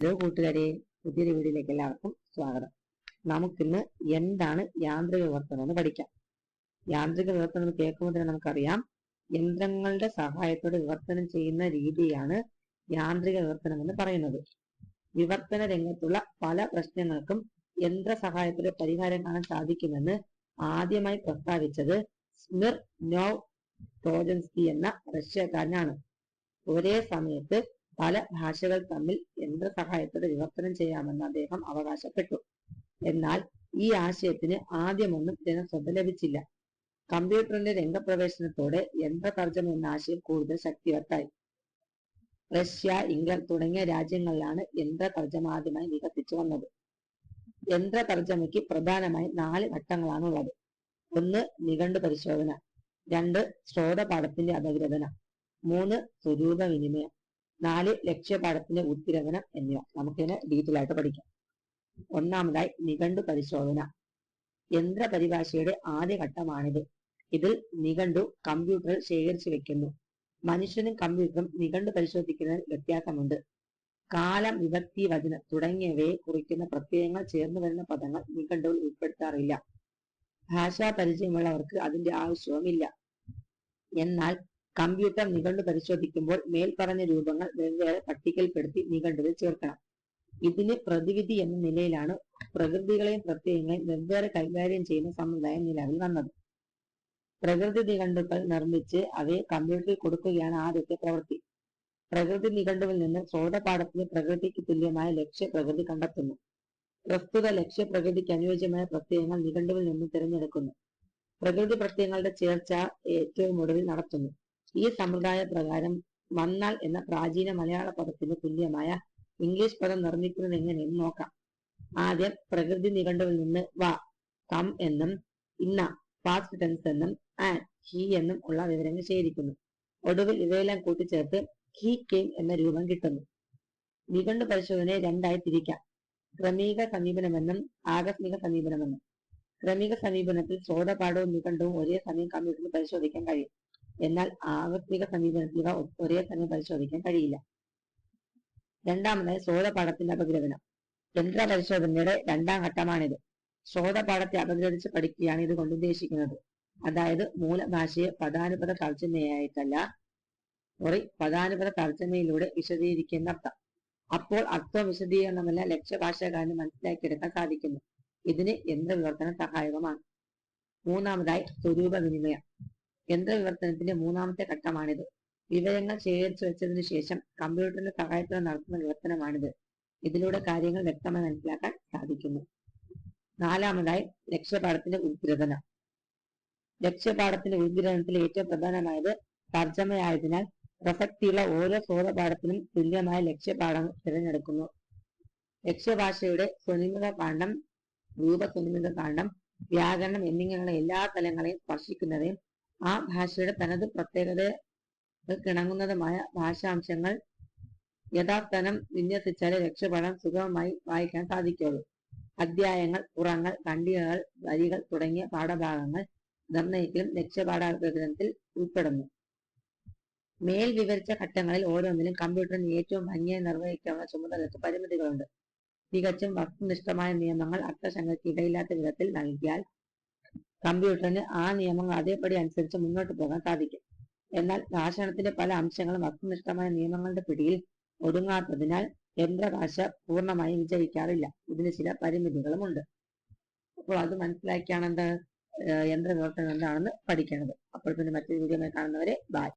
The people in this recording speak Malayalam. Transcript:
ഹലോ കൂട്ടുകാരെ, പുതിയൊരു വീഡിയോയിലേക്ക് എല്ലാവർക്കും സ്വാഗതം. നമുക്കിന്ന് എന്താണ് യാന്ത്രിക വിവർത്തനം എന്ന് പഠിക്കാം. യാന്ത്രിക വിവർത്തനം എന്ന് കേൾക്കുമ്പോൾ തന്നെ നമുക്കറിയാം, യന്ത്രങ്ങളുടെ സഹായത്തോടെ വിവർത്തനം ചെയ്യുന്ന രീതിയാണ് യാന്ത്രിക വിവർത്തനം എന്ന് പറയുന്നത്. വിവർത്തന രംഗത്തുള്ള പല പ്രശ്നങ്ങൾക്കും യന്ത്ര സഹായത്തോടെ പരിഹാരം കാണാൻ സാധിക്കുമെന്ന് ആദ്യമായി പ്രസ്താവിച്ചത് സ്മിർനോവ് ടോജൻസ്കി എന്ന റഷ്യക്കാരനാണ്. ഒരേ സമയത്ത് പല ഭാഷകൾ തമ്മിൽ യന്ത്ര സഹായത്തോടെ വിവർത്തനം ചെയ്യാമെന്ന് അദ്ദേഹം അവകാശപ്പെട്ടു. എന്നാൽ ഈ ആശയത്തിന് ആദ്യമൊന്നും ജനശ്രദ്ധ ലഭിച്ചില്ല. കമ്പ്യൂട്ടറിന്റെ രംഗപ്രവേശനത്തോടെ യന്ത്രതർജ്ജമ എന്ന ആശയം കൂടുതൽ ശക്തിവത്തായി. റഷ്യ, ഇംഗ്ലണ്ട് തുടങ്ങിയ രാജ്യങ്ങളിലാണ് യന്ത്രതർജ്ജമ ആദ്യമായി വികസിച്ചു വന്നത്. യന്ത്രതർജ്ജമയ്ക്ക് പ്രധാനമായി 4 ഘട്ടങ്ങളാണുള്ളത്. 1. നിഘണ്ടു പരിശോധന. 2. ശ്രോതപാഠത്തിന്റെ അപഗ്രഥനം. 3. സ്വരൂപ വിനിമയം. 4. ലക്ഷ്യപാഠത്തിന്റെ ഉദ്ഗ്രഥനം എന്നിവ. നമുക്കിതിനെ ഡീറ്റെയിൽ ആയിട്ട് പഠിക്കാം. ഒന്നാമതായി നിഘണ്ടു പരിശോധന. യന്ത്ര പരിഭാഷയുടെ ആദ്യ ഘട്ടമാണിത്. ഇതിൽ നിഘണ്ടു കമ്പ്യൂട്ടറിൽ ശേഖരിച്ചു വെക്കുന്നു. മനുഷ്യനും കമ്പ്യൂട്ടറും നിഘണ്ടു പരിശോധിക്കുന്നതിൽ വ്യത്യാസമുണ്ട്. കാലം, വിഭക്തി, വചനം തുടങ്ങിയവയെ കുറിക്കുന്ന പ്രത്യയങ്ങൾ ചേർന്ന് വരുന്ന പദങ്ങൾ നിഘണ്ടുവിൽ ഉൾപ്പെടുത്താറില്ല. ഭാഷാ പരിചയമുള്ളവർക്ക് അതിന്റെ ആവശ്യവുമില്ല. എന്നാൽ കമ്പ്യൂട്ടർ നിഘണ്ടു പരിശോധിക്കുമ്പോൾ മേൽപ്പറഞ്ഞ രൂപങ്ങൾ വെവ്വേറെ പട്ടികയിൽപ്പെടുത്തി നിഘണ്ടുവിൽ ചേർക്കണം. ഇതിന് പ്രതിവിധി എന്ന നിലയിലാണ് പ്രകൃതികളെയും പ്രത്യയങ്ങളെയും വെവ്വേറെ കൈകാര്യം ചെയ്യുന്ന സമ്പ്രദായം നിലവിൽ വന്നത്. പ്രകൃതി നിഘണ്ടുക്കൾ നിർമ്മിച്ച് അവയെ കമ്പ്യൂട്ടറിൽ കൊടുക്കുകയാണ് ആദ്യത്തെ പ്രവൃത്തി. പ്രകൃതി നിഘണ്ടുവിൽ നിന്ന് ശ്രോതപാഠത്തിന് പ്രകൃതിക്ക് തുല്യമായ ലക്ഷ്യപ്രകൃതി കണ്ടെത്തുന്നു. പ്രസ്തുത ലക്ഷ്യപ്രകൃതിക്ക് അനുയോജ്യമായ പ്രത്യയങ്ങൾ നിഘണ്ടുവിൽ നിന്ന് തിരഞ്ഞെടുക്കുന്നു. പ്രകൃതി പ്രത്യയങ്ങളുടെ ചേർച്ച ഏറ്റവും ഒടുവിൽ നടത്തുന്നു. ഈ സമ്പ്രദായ പ്രകാരം വന്നാൽ എന്ന പ്രാചീന മലയാള പദത്തിന് തുല്യമായ ഇംഗ്ലീഷ് പദം നിർമ്മിക്കുന്നത് എങ്ങനെയെന്ന് നോക്കാം. ആദ്യം പ്രകൃതി നിഘണ്ടുവിൽ നിന്ന് വ, കം എന്നും ഇന്ന, പാസ്റ്റ് ടെൻസ് എന്നും ആൻഡ്, ഹി എന്നും ഉള്ള വിവരങ്ങൾ ശേഖരിക്കുന്നു. ഒടുവിൽ ഇവയെല്ലാം കൂട്ടിച്ചേർത്ത് ഹി കെയിം എന്ന രൂപം കിട്ടുന്നു. നിഘണ്ടു പരിശോധനയെ രണ്ടായി തിരിക്കാം: ക്രമീക സമീപനമെന്നും ആകസ്മിക സമീപനമെന്നും. ക്രമിക സമീപനത്തിൽ ശ്രോതപാഠവും നിഘണ്ടുവും ഒരേ സമയം കമ്പ്യൂട്ടറിൽ പരിശോധിക്കാൻ കഴിയും. എന്നാൽ ആകസ്മിക സമീപനത്തിൽ ഇവ ഒരേ സമയം പരിശോധിക്കാൻ കഴിയില്ല. രണ്ടാമതായി ശ്രോതപാഠത്തിന്റെ അപഗ്രഥനം. യന്ത്ര പരിശോധനയുടെ രണ്ടാം ഘട്ടമാണിത്. ശ്രോതപാഠത്തെ അപഗ്രഥിച്ച് പഠിക്കുകയാണ് ഇത് കൊണ്ട് ഉദ്ദേശിക്കുന്നത്. അതായത് മൂലഭാഷയെ പദാനുപത തർജ്ജമയിലൂടെ വിശദീകരിക്കുന്ന അർത്ഥം. അപ്പോൾ അർത്ഥവും വിശദീകരണമല്ല ലക്ഷ്യഭാഷകാരന് മനസ്സിലാക്കിയെടുക്കാൻ സാധിക്കുന്നു. ഇതിന് യന്ത്രവിവർത്തനം സഹായകമാണ്. മൂന്നാമതായി സ്വരൂപ വിനിമയം. യന്ത്രവിവർത്തനത്തിന്റെ മൂന്നാമത്തെ ഘട്ടമാണിത്. വിവരങ്ങൾ ശേഖരിച്ചു വെച്ചതിനു ശേഷം കമ്പ്യൂട്ടറിന്റെ സഹായത്തോടെ നടത്തുന്ന വിവർത്തനമാണിത്. ഇതിലൂടെ കാര്യങ്ങൾ വ്യക്തമായി മനസ്സിലാക്കാൻ സാധിക്കുന്നു. നാലാമതായി ലക്ഷ്യപാഠത്തിന്റെ ഉദ്ഗ്രഥനം. ലക്ഷ്യപാഠത്തിന്റെ ഉദ്ഗ്രഥനത്തിൽ ഏറ്റവും പ്രധാനമായത് തർജ്ജമയായതിനാൽ പ്രസക്തിയുള്ള ഓരോ ശ്രോതപാഠത്തിനും തുല്യമായ ലക്ഷ്യപാഠം തിരഞ്ഞെടുക്കുന്നു. ലക്ഷ്യഭാഷയുടെ സ്വനിമിത കാണ്ഡം, രൂപസ്വനിമിത കാണ്ഡം, വ്യാകരണം എന്നിങ്ങനെയുള്ള എല്ലാ തലങ്ങളെയും സ്പർശിക്കുന്നവയും ആ ഭാഷയുടെ തനത് പ്രത്യേകതകൾക്കിണങ്ങുന്നതുമായ ഭാഷാംശങ്ങൾ യഥാസ്ഥാനം വിന്യസിച്ചാലേ ലക്ഷ്യപാഠം സുഗമമായി വായിക്കാൻ സാധിക്കുള്ളൂ. അധ്യായങ്ങൾ, പുറങ്ങൾ, ഖണ്ഡികകൾ, വരികൾ തുടങ്ങിയ പാഠഭാഗങ്ങൾ നിർണ്ണയിക്കലും ലക്ഷ്യപാഠാപഗ്രഥനത്തിൽ ഉൾപ്പെടുന്നു. മേൽ വിവരിച്ച ഘട്ടങ്ങളിൽ ഓരോന്നിലും കമ്പ്യൂട്ടറിന് ഏറ്റവും ഭംഗിയായി നിർവഹിക്കാവുന്ന ചുമതലകൾക്ക് പരിമിതികളുണ്ട്. തികച്ചും വസ്തുനിഷ്ഠമായ നിയമങ്ങൾ അർത്ഥശങ്കയ്ക്ക് ഇടയില്ലാത്ത വിധത്തിൽ നൽകിയാൽ കമ്പ്യൂട്ടറിന് ആ നിയമങ്ങൾ അതേപടി അനുസരിച്ച് മുന്നോട്ട് പോകാൻ സാധിക്കും. എന്നാൽ ഭാഷണത്തിന്റെ പല അംശങ്ങളും വസ്തുനിഷ്ഠമായ നിയമങ്ങളുടെ പിടിയിൽ ഒതുങ്ങാത്തതിനാൽ യന്ത്രഭാഷ പൂർണ്ണമായും വിജയിക്കാറില്ല. ഇതിന് ചില പരിമിതികളുമുണ്ട്. അപ്പോൾ അത് മനസ്സിലാക്കിയാണ് യന്ത്രവിവർത്തനം എന്താണെന്ന് പഠിക്കേണ്ടത്. അപ്പോൾ പിന്നെ മറ്റൊരു വീഡിയോ കാണുന്നവരെ ബൈ.